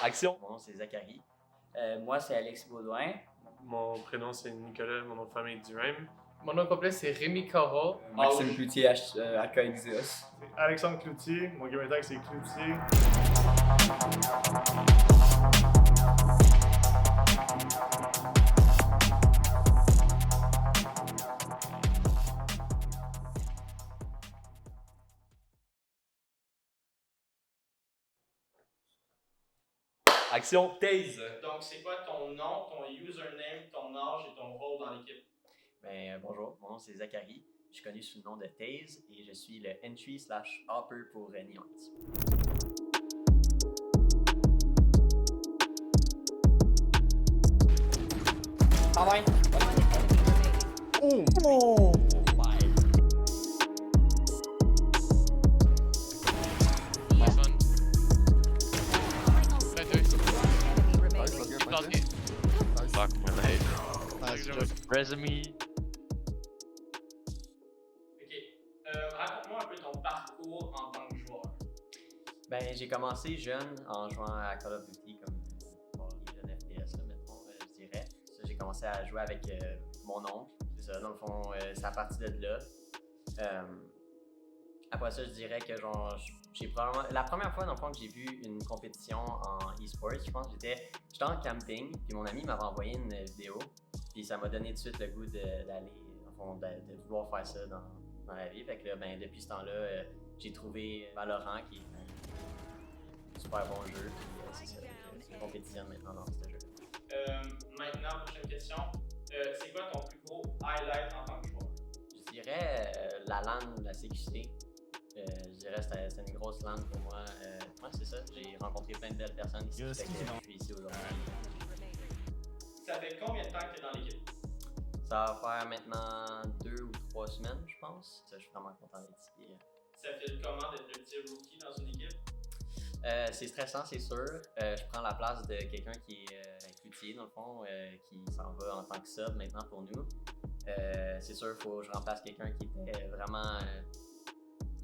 Action! Mon nom c'est Zachary. Moi, c'est Alexis Baudouin. Mon prénom c'est Nicolas, mon nom de famille est Duhem. Mon nom complet c'est Rémi Corot. Maxime Cloutier, aka Exos. Alexandre Cloutier, mon gamer tag c'est Cloutier. Action! Tase! Donc c'est quoi ton nom, ton username, ton âge et ton rôle dans l'équipe? Bonjour, mon nom c'est Zachary. Je suis connu sous le nom de Taze et je suis le entry/hopper pour Neons. Oh! Fuck my life. Resume. Ok. Raconte-moi un peu ton parcours en tant que joueur. J'ai commencé jeune en jouant à Call of Duty comme les jeunes FPS, là, mettons, je dirais. Ça, j'ai commencé à jouer avec mon oncle. C'est ça, dans le fond, c'est à partir de là. Après ça, je dirais que j'ai probablement... La première fois, dans le fond, que j'ai vu une compétition en e-sport, je pense que j'étais en camping, puis mon ami m'avait envoyé une vidéo, puis ça m'a donné tout de suite le goût d'aller, dans le fond, de vouloir faire ça dans la vie. Fait que là, depuis ce temps-là, j'ai trouvé Valorant, qui est un super bon jeu, puis c'est ça, je compétitionne maintenant dans ce jeu. Maintenant, prochaine question. C'est quoi ton plus gros highlight en tant que joueur? Je dirais la LAN de la CQC. Je dirais que c'était une grosse LAN pour moi. Ouais, c'est ça. J'ai rencontré plein de belles personnes ici. Fait que je suis ici aujourd'hui. Ça fait combien de temps que tu es dans l'équipe? Ça va faire maintenant 2 ou 3 semaines, je pense. Ça, je suis vraiment content d'être ici. Ça fait comment d'être le petit rookie dans une équipe? C'est stressant, c'est sûr. Je prends la place de quelqu'un qui est cloutier, dans le fond, qui s'en va en tant que sub maintenant pour nous. C'est sûr, il faut que je remplace quelqu'un qui était vraiment...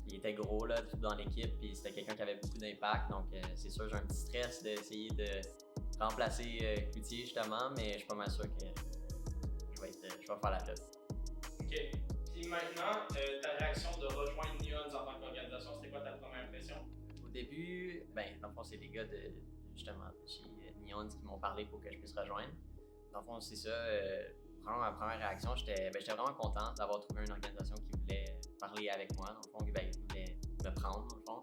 il était gros là, dans l'équipe, puis c'était quelqu'un qui avait beaucoup d'impact. Donc, c'est sûr, j'ai un petit stress d'essayer de remplacer Cloutier, justement, mais je suis pas mal sûr que je vais faire la job. Ok. Puis maintenant, ta réaction de rejoindre Neons en tant qu'organisation, c'était quoi ta première impression? Au début, dans le fond, c'est les gars justement chez Neons qui m'ont parlé pour que je puisse rejoindre. Dans le fond, c'est ça. Vraiment, ma première réaction, j'étais vraiment content d'avoir trouvé une organisation qui voulait parler avec moi, dans le fond, qui voulait me prendre, dans le fond.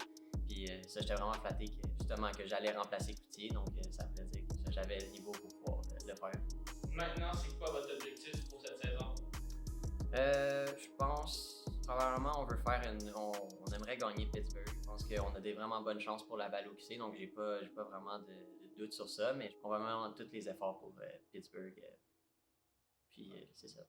Puis ça, j'étais vraiment flatté que j'allais remplacer Cloutier, donc ça me faisait que j'avais le niveau pour pouvoir le faire. Maintenant, c'est quoi votre objectif pour cette saison? Je pense, probablement, on aimerait gagner Pittsburgh. Je pense qu'on a des vraiment bonnes chances pour la balle au QC, donc j'ai pas vraiment de doute sur ça, mais on va vraiment tous les efforts pour Pittsburgh. Puis c'est ça.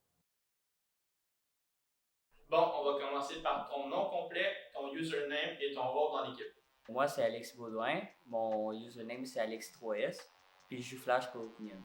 Bon, on va commencer par ton nom complet, ton username et ton rôle dans l'équipe. Moi, c'est Alexis Baudouin. Mon username, c'est Alex3S. Puis je joue Flash pour Neons.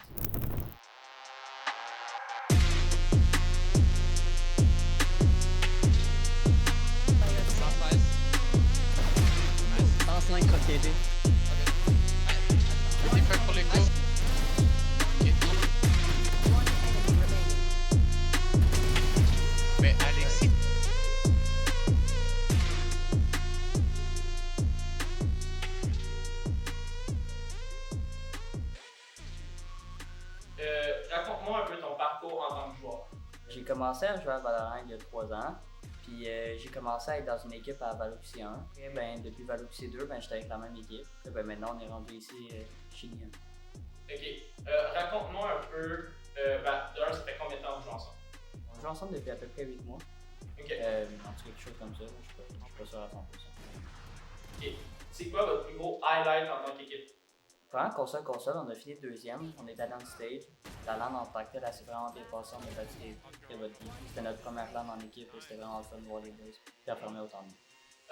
Raconte-moi un peu ton parcours en tant que joueur. J'ai commencé à jouer à Valorant il y a 3 ans. Puis j'ai commencé à être dans une équipe à ValoQC 1. Et depuis ValoQC 2, j'étais avec la même équipe. Et maintenant, on est rendu ici chez Neons. Ok. Raconte-moi un peu. D'ailleurs, ça fait combien de temps que vous jouez ensemble? On joue ensemble depuis à peu près 8 mois. Ok. En tout quelque chose comme ça. Je suis pas sûr à 100%. Ok. C'est quoi votre plus gros highlight en tant qu'équipe? Pendant console, on a fini deuxième. On est allé en stage. La LAN en tant que telle, elle s'est vraiment bien passée. On a battu les bonnes teams. C'était notre première LAN en équipe et c'était vraiment le fun de voir les boys performer autant de nous.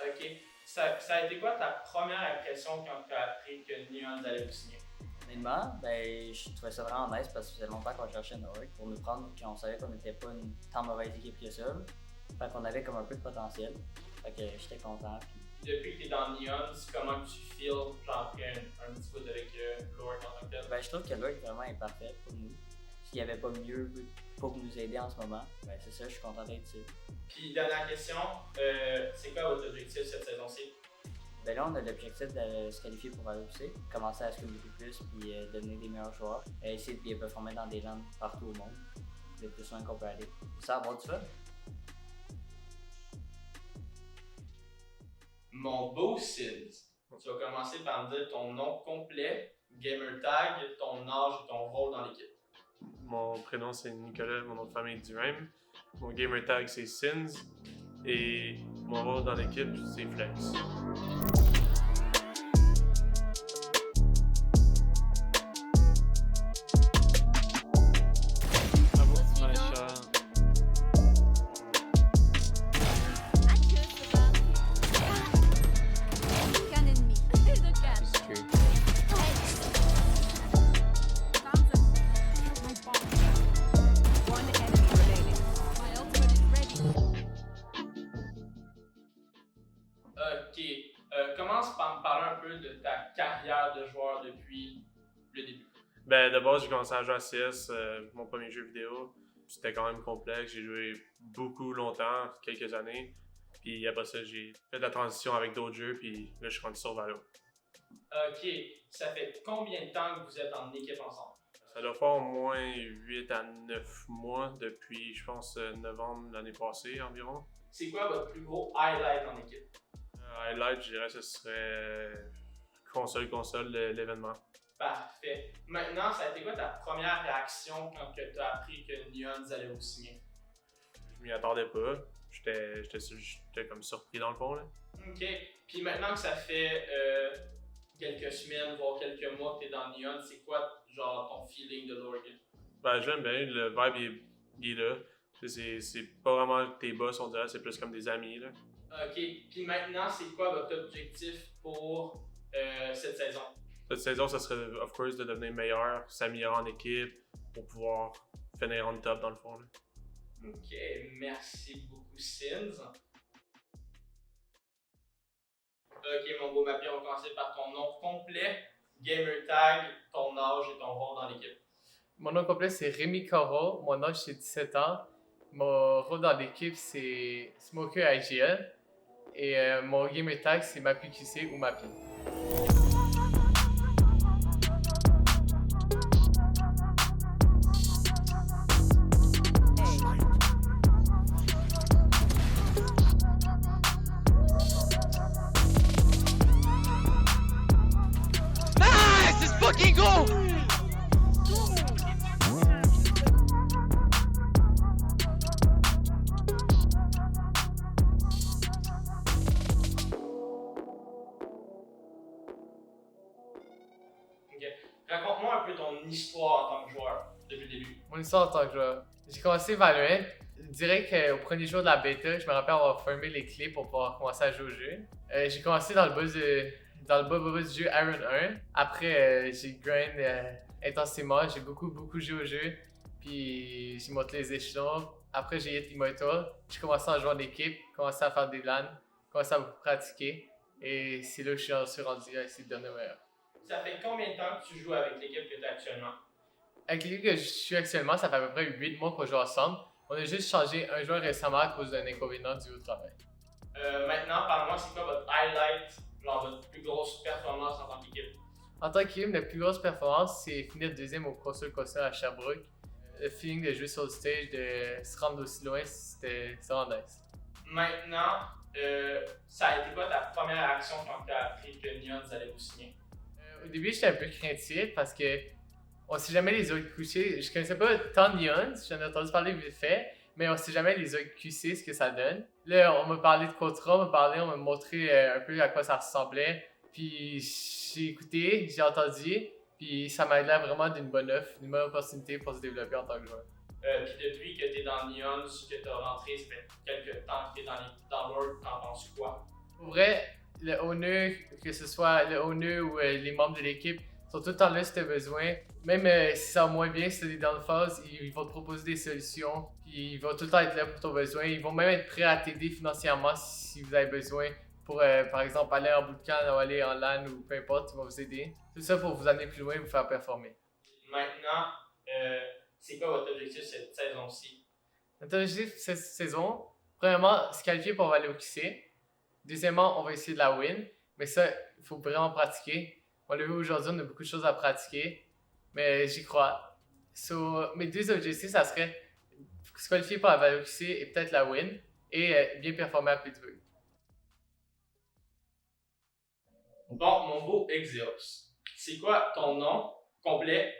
Ok. Ça a été quoi ta première impression quand tu as appris que Neons allait vous signer? Honnêtement, je trouvais ça vraiment nice parce que ça faisait longtemps qu'on cherchait une org pour nous prendre et on savait qu'on n'était pas une tant mauvaise équipe que ça. Fait qu'on avait comme un peu de potentiel. Fait que j'étais content. Depuis que tu es dans Neons, comment tu feels genre après un petit bout avec eux? Je trouve que l'org vraiment est parfait pour nous. S'il n'y avait pas mieux pour nous aider en ce moment, ben c'est ça, je suis content d'être ici. Puis, dernière question, c'est quoi votre objectif cette saison-ci? Ben là, on a l'objectif de se qualifier pour l'OC, commencer à se beaucoup plus, puis devenir des meilleurs joueurs, essayer de bien performer dans des landes partout au monde, le plus loin qu'on peut aller. Ça va avoir du fun? Mon beau Sims, tu vas commencer par me dire ton nom complet, gamer tag, ton âge et ton rôle dans l'équipe. Mon prénom c'est Nicolas, mon nom de famille est Durham. Mon gamer tag c'est Sins. Et mon rôle dans l'équipe c'est Flex. Ok, commence par me parler un peu de ta carrière de joueur depuis le début. Ben, de base, j'ai commencé à jouer à CS, mon premier jeu vidéo. C'était quand même complexe. J'ai joué beaucoup longtemps, quelques années. Puis après ça, j'ai fait de la transition avec d'autres jeux. Puis là, je suis rendu sur Valo. Ok, ça fait combien de temps que vous êtes en équipe ensemble? Ça doit faire au moins 8 à 9 mois depuis, je pense, novembre l'année passée environ. C'est quoi votre plus gros highlight en équipe? Highlight, je dirais, ce serait console l'événement. Parfait. Maintenant, ça a été quoi ta première réaction quand tu as appris que Neons allait vous signer? Je m'y attendais pas. J'étais comme surpris dans le fond. Là. Ok. Puis maintenant que ça fait quelques semaines, voire quelques mois que tu es dans Neon, c'est quoi genre ton feeling de l'org? Ben, j'aime bien, le vibe il est là. C'est pas vraiment tes boss, on dirait, c'est plus comme des amis. Là. Ok. Puis maintenant, c'est quoi votre objectif pour cette saison? Cette saison, ça serait, of course, de devenir meilleur, s'améliorer en équipe pour pouvoir finir en top dans le fond. Là. Ok, merci beaucoup, Sins. Ok, mon beau papier, on va commencer par ton nom complet, gamer tag, ton âge et ton rôle dans l'équipe. Mon nom complet c'est Rémi Corot, mon âge c'est 17 ans. Mon rôle dans l'équipe c'est Smoker IGL. Et mon gamer tag c'est MapiQC ou Mapi. Nice! Let's fucking go! Ok. Raconte-moi un peu ton histoire en tant que joueur depuis le début. Mon histoire en tant que joueur. J'ai commencé Valorant. Je dirais qu'au premier jour de la bêta, je me rappelle avoir fermé les clés pour pouvoir commencer à jouer au jeu. J'ai commencé dans le bas du jeu Iron 1. Après, j'ai grind intensément. J'ai beaucoup joué au jeu. Puis j'ai monté les échelons. Après, j'ai hit Immortal. J'ai commencé à jouer en équipe, commencé à faire des LAN, commencé à beaucoup pratiquer. Et c'est là que je suis rendu à essayer de devenir meilleur. Ça fait combien de temps que tu joues avec l'équipe que tu as actuellement? Avec l'équipe que je suis actuellement, ça fait à peu près 8 mois qu'on joue ensemble. On a juste changé un joueur récemment à cause d'un inconvénient dû au travail. Maintenant, parle-moi, c'est quoi votre highlight, genre votre plus grosse performance en tant qu'équipe? En tant qu'équipe, notre plus grosse performance, c'est finir deuxième au Pro Soul Coaster à Sherbrooke. Le feeling de jouer sur le stage, de se rendre aussi loin, c'était vraiment nice. Maintenant, ça a été quoi ta première action quand tu as appris que Neons allait vous signer? Au début, j'étais un peu craintif parce que on sait jamais les autres QC. Je connaissais pas tant Neons, j'en ai entendu parler vite fait, mais on sait jamais les autres QC ce que ça donne. Là, on m'a parlé de contrat, on m'a montré un peu à quoi ça ressemblait. Puis j'ai écouté, j'ai entendu, puis ça m'a l'air vraiment d'une bonne offre, d'une bonne opportunité pour se développer en tant que joueur. Puis depuis que tu es dans Neons, que tu as rentré, ça fait quelques temps que tu es dans l'org, t'en penses quoi? Pour vrai, le owner, que ce soit le owner ou les membres de l'équipe, sont tout le temps là si tu as besoin. Même si ça va moins bien, si tu es dans le phase, ils vont te proposer des solutions. Puis ils vont tout le temps être là pour ton besoin. Ils vont même être prêts à t'aider financièrement si vous avez besoin. Pour par exemple aller en bootcamp ou aller en LAN ou peu importe, ils vont vous aider. Tout ça pour vous amener plus loin et vous faire performer. maintenant, c'est quoi votre objectif cette saison-ci? Notre objectif cette saison, premièrement, se qualifier pour aller au QC. Deuxièmement, on va essayer de la win. Mais ça, il faut vraiment pratiquer. On l'a vu aujourd'hui, on a beaucoup de choses à pratiquer. Mais j'y crois. Mes deux objectifs, ça serait se qualifier pour aller au QC et peut-être la win. Et bien performer à Pittsburgh. Bon, mon beau Exeos, c'est quoi ton nom complet,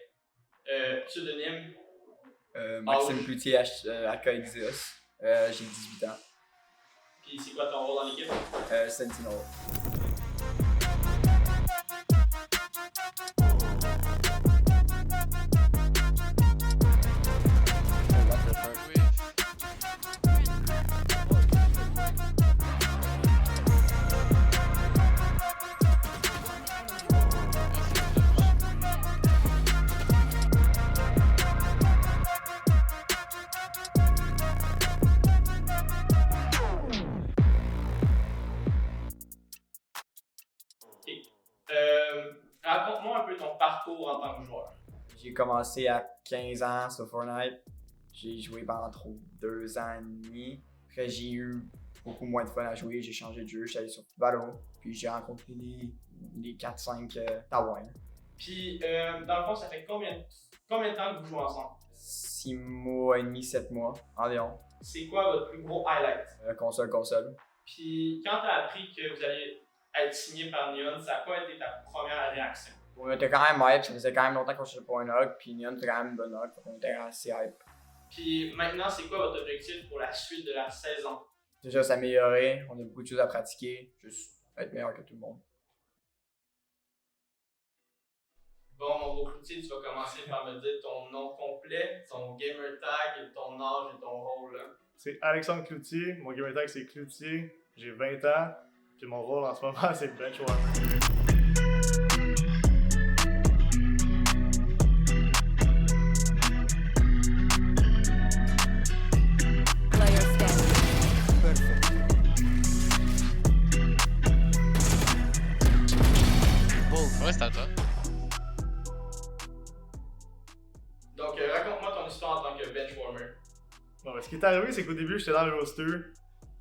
pseudonyme? Maxime Âge. Cloutier, aka Exeos. J'ai 18 ans. Puis c'est quoi ton rôle dans l'équipe? Sentinel. Raconte-moi un peu ton parcours en tant que joueur. J'ai commencé à 15 ans sur Fortnite. J'ai joué pendant 2 ans et demi. Après, j'ai eu beaucoup moins de fun à jouer. J'ai changé de jeu. J'étais allé sur Valo. Puis j'ai rencontré les 4-5 Taouins. Puis, dans le fond, ça fait combien de temps que vous jouez ensemble? 6 mois et demi, 7 mois environ. C'est quoi votre plus gros highlight? Console. Puis, quand tu as appris que vous alliez être signé par Neon, ça a quoi été ta première réaction? On était quand même hype. Ça faisait quand même longtemps qu'on cherchait pas un hug. Puis Neon était quand même une bonne hug. On était assez hype. Puis, maintenant, c'est quoi votre objectif pour la suite de la saison? Déjà s'améliorer. On a beaucoup de choses à pratiquer. Juste être meilleur que tout le monde. Bon, mon beau Cloutier, tu vas commencer par me dire ton nom complet, ton gamer tag, ton âge et ton rôle. Là. C'est Alexandre Cloutier. Mon gamer tag, c'est Cloutier. J'ai 20 ans. Puis mon rôle en ce moment, c'est Benchwarmer. Ouais, c'est à toi. Donc, raconte-moi ton histoire en tant que benchwarmer. Bon, ben, ce qui est arrivé, c'est qu'au début, j'étais dans le roster.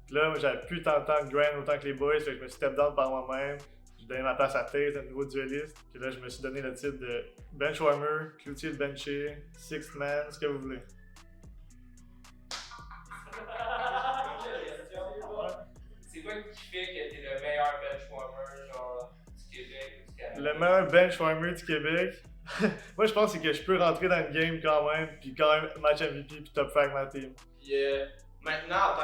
Puis là, moi, j'avais plus tant de temps de grind autant que les boys. Fait que je me suis step down par moi-même. J'ai donné ma place à Tate, un nouveau dueliste. Puis là, je me suis donné le titre de Benchwarmer, Cloutier le benché, Sixth Man, ce que vous voulez. C'est quoi qui fait que t'es le meilleur benchwarmer genre du Québec ou du Canada? Le meilleur benchwarmer du Québec. Moi, je pense que c'est que je peux rentrer dans le game quand même, puis quand même match MVP, puis top frag ma team. Puis, maintenant,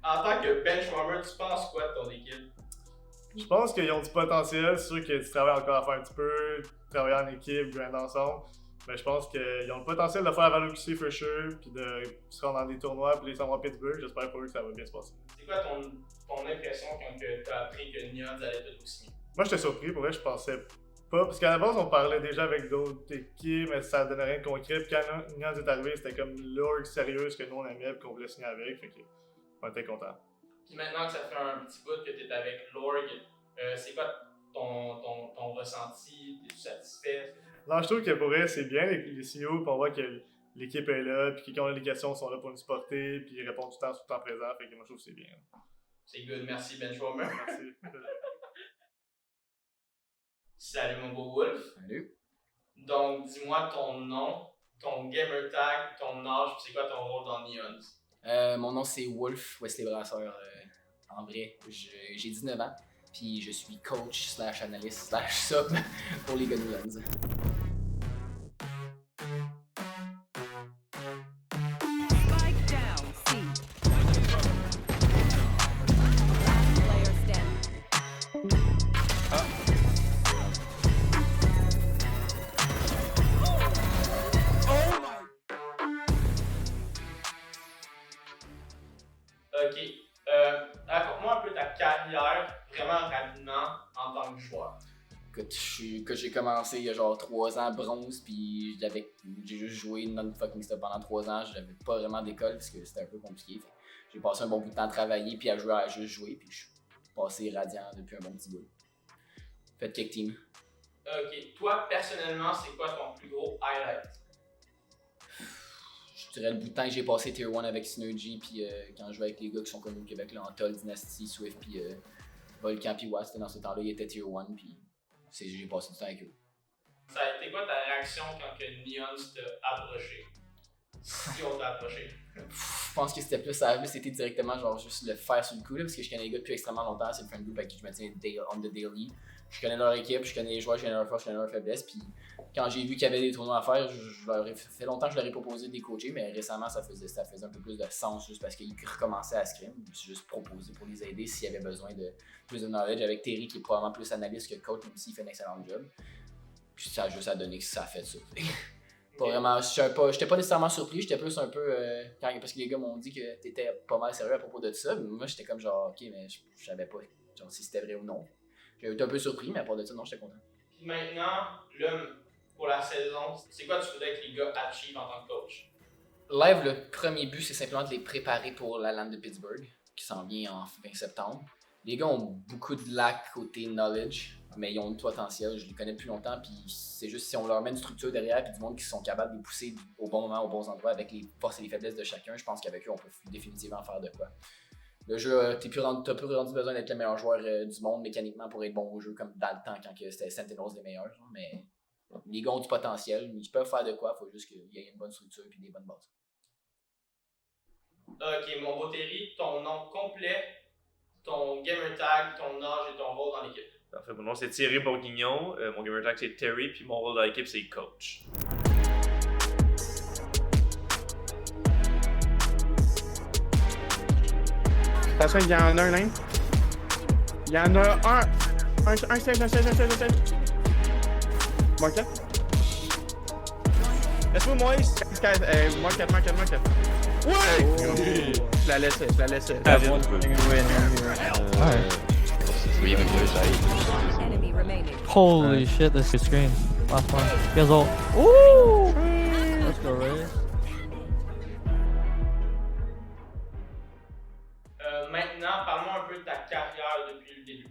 en tant que benchwarmer, tu penses quoi de ton équipe? Je pense qu'ils ont du potentiel. C'est sûr que tu travailles encore à faire un petit peu, travailler en équipe, grind ensemble. Mais je pense qu'ils ont le potentiel de faire la Valo QC for sure, puis de se rendre dans des tournois, puis les s'en vont à Pittsburgh. J'espère pour eux que ça va bien se passer. C'est quoi ton impression quand tu as appris que Neons allait te signer? Moi, j'étais surpris. Pour vrai, je pensais pas. Parce qu'à la base, on parlait déjà avec d'autres équipes, mais ça donnait rien de concret. Puis quand Neons est arrivé, c'était comme l'org sérieuse que nous on aimait et qu'on voulait signer avec. Fait qu'on était contents. Puis maintenant que ça fait un petit bout que tu es avec l'org, c'est quoi ton ressenti? Es-tu satisfait? Non, je trouve que pour vrai, c'est bien les signaux, puis on voit que l'équipe est là, puis quand on a des questions, ils sont là pour nous supporter, puis ils répondent tout le temps présent. Fait que moi, je trouve que c'est bien. C'est good, merci Benchwarmer. Merci. Salut mon beau Wolf. Salut. Donc, dis-moi ton nom, ton gamer tag, ton âge, puis c'est quoi ton rôle dans Neons? Mon nom c'est Wolf Wesley Brasseur. En vrai, j'ai 19 ans, puis je suis coach / analyste / sub pour les Gunlands. Ok. Raconte-moi un peu ta carrière, vraiment rapidement, en tant que joueur. Écoute, j'ai commencé il y a genre 3 ans bronze, puis j'ai juste joué non-fucking stop pendant 3 ans. J'avais pas vraiment d'école parce que c'était un peu compliqué. J'ai passé un bon bout de temps à travailler, puis à juste jouer, puis je suis passé radiant depuis un bon petit bout. Faites kick team. Ok, toi, personnellement, c'est quoi ton plus gros highlight? Je dirais le bout de temps que j'ai passé Tier 1 avec Synergy, puis quand je jouais avec les gars qui sont connus au Québec, là, Antol, Dynasty, Swift, puis Volcan, puis Watt, dans ce temps-là, ils étaient Tier 1, puis j'ai passé du temps avec eux. Ça a été quoi ta réaction quand que Neon t'a approché? Si on t'a approché. Je pense que c'était c'était directement genre juste le faire sur le coup, là, parce que je connais les gars depuis extrêmement longtemps, c'est le friend group avec qui je me tiens on the daily. Je connais leur équipe, je connais les joueurs, je connais leurs forces, je connais leurs faiblesses, puis quand j'ai vu qu'il y avait des tournois à faire, ça fait longtemps que je leur ai proposé de les coacher, mais récemment ça faisait un peu plus de sens juste parce qu'ils recommençaient à scrim. Je me suis juste proposé pour les aider s'il y avait besoin de plus de knowledge avec Terry qui est probablement plus analyste que coach, même s'il fait un excellent job. Puis ça a juste à donner que ça a fait ça. Pas vraiment, j'étais pas nécessairement surpris, j'étais plus un peu parce que les gars m'ont dit que t'étais pas mal sérieux à propos de ça, mais moi j'étais comme genre ok, mais je savais pas genre si c'était vrai ou non. J'ai été un peu surpris, mais à part de ça, non, j'étais content. Puis maintenant, là, pour la saison, c'est quoi tu voudrais que les gars achievent en tant que coach? Live, le premier but, c'est simplement de les préparer pour la LAN de Pittsburgh, qui s'en vient en fin septembre. Les gars ont beaucoup de lacs côté knowledge, mais ils ont du potentiel, je les connais depuis longtemps, puis c'est juste si on leur met une structure derrière, puis du monde qui sont capables de les pousser au bon moment, aux bons endroits, avec les forces et les faiblesses de chacun, je pense qu'avec eux, on peut définitivement faire de quoi. Le jeu, t'as plus rendu besoin d'être le meilleur joueur du monde mécaniquement pour être bon au jeu, comme dans le temps quand c'était Sentinels les meilleurs. Genre, mais les gars ont du potentiel, mais ils peuvent faire de quoi, faut juste qu'il y ait une bonne structure et des bonnes bases. Ok, mon beau Terry, ton nom complet, ton gamer tag, ton âge et ton rôle dans l'équipe. Parfait, mon nom c'est Thierry Bourguignon, mon gamer tag c'est Terry, puis mon rôle dans l'équipe c'est coach. Attention, il y en a un lane. Il y en a un stage. Market. Laisse-moi Moïse. Market. Ouais! Je la laissais. Holy shit, this is screen. Last one. You guys all. Ooh! Let's go, Ray. Maintenant, parle-moi un peu de ta carrière depuis le début.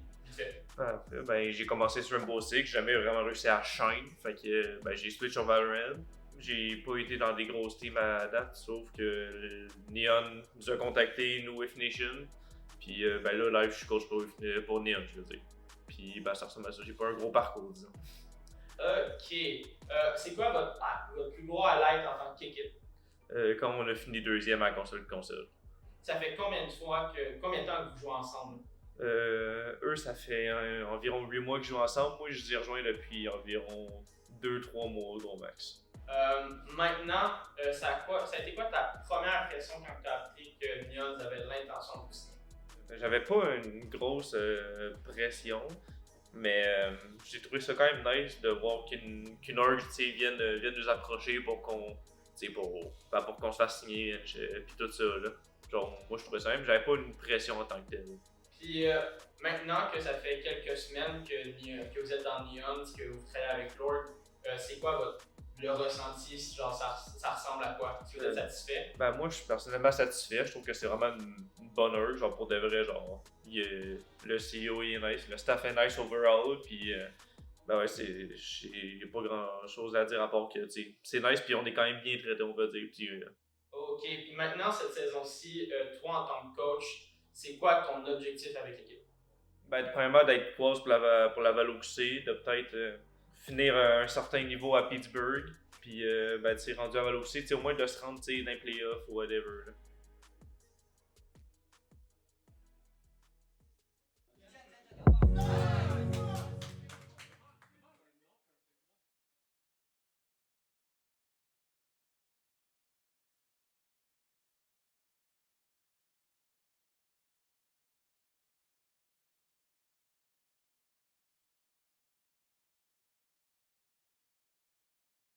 Ben, j'ai commencé sur Rainbow Six, j'ai jamais vraiment réussi à shine, fait que j'ai switch sur Valorant. J'ai pas été dans des grosses teams à date, sauf que Neon nous a contacté, nous If Nation. Puis là, live, je suis coach pour Neon, je veux dire. Puis ça ressemble à ça, j'ai pas un gros parcours, disons. Ok. C'est quoi votre plus gros highlight en tant qu'équipe? Quand on a fini deuxième à console. Ça fait combien de temps que vous jouez ensemble? Eux, ça fait environ 8 mois qu'ils jouent ensemble. Moi, je les ai rejoints depuis environ 2-3 mois au gros max. Maintenant, ça a été quoi ta première impression quand tu as appris que Neon avait l'intention de vous signer? J'avais pas une grosse pression, mais j'ai trouvé ça quand même nice de voir qu'une org vienne nous approcher pour qu'on se fasse signer puis tout ça là. Genre moi je trouvais ça même, j'avais pas une pression en tant que tel. Puis maintenant que ça fait quelques semaines que vous êtes dans Neon, que vous travaillez avec Lord, c'est quoi le ressenti? Genre ça ressemble à quoi? Si vous êtes satisfait? Ben moi je suis personnellement satisfait, je trouve que c'est vraiment une bonne heure, genre pour de vrai, genre le CEO est nice, le staff est nice overall, puis j'ai pas grand chose à dire à part que c'est nice, puis on est quand même bien traité, on va dire. Puis, ok, puis maintenant cette saison-ci, toi en tant que coach, c'est quoi ton objectif avec l'équipe? Ben premièrement d'être close pour la Valo QC, de peut-être finir à un certain niveau à Pittsburgh, puis rendu à Valo QC, au moins de se rendre dans les playoffs ou whatever. Là.